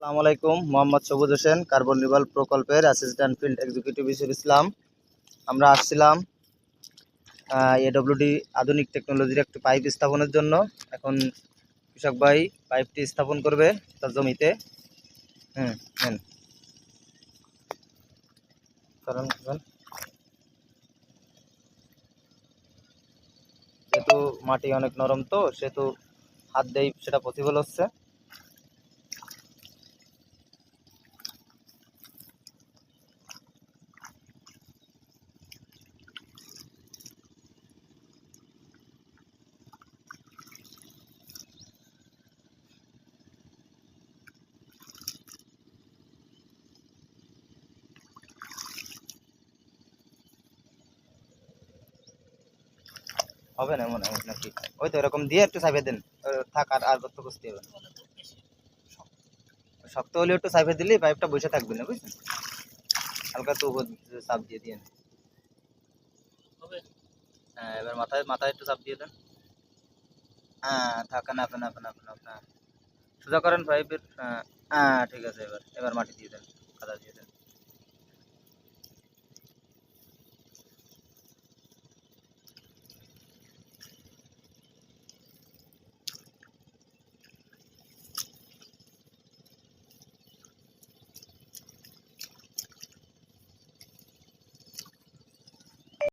আসসালামু আলাইকুম। মোহাম্মদ সবুজ হোসেন, কার্বন রিভাল প্রকল্পের অ্যাসিস্ট্যান্ট ফিল্ড এক্সিকিউটিভ হিসেবে ছিলাম। আমরা আসছিলাম এডব্লিউডি আধুনিক টেকনোলজির একটি পাইপ স্থাপনের জন্য। এখন কৃষক ভাই পাইপটি স্থাপন করবে তার জমিতে। নেন। কারণ যেহেতু মাটি অনেক নরম, তো সেহেতু হাত দেই সেটা পসিবল হচ্ছে। হবে না এমন এমন নাকি? ওই তো এরকম দিয়ে একটু চাপে দেন। থাক, আর করতে বুঝতে হবে। শক্ত হলে একটু চাপে দিলে পাইপটা বসে থাকবে না, বুঝছেন? হালকা তো চাপ দিয়ে দিয়ে। হ্যাঁ, এবার মাথায় মাথায় একটু চাপ দিয়ে দেন। হ্যাঁ, থাকেন আপেন আপেন আপেন আপেন সোজা করেন পাইপের। হ্যাঁ হ্যাঁ, ঠিক আছে। এবার এবার মাটি দিয়ে দেন, কাদা দিয়ে দেন।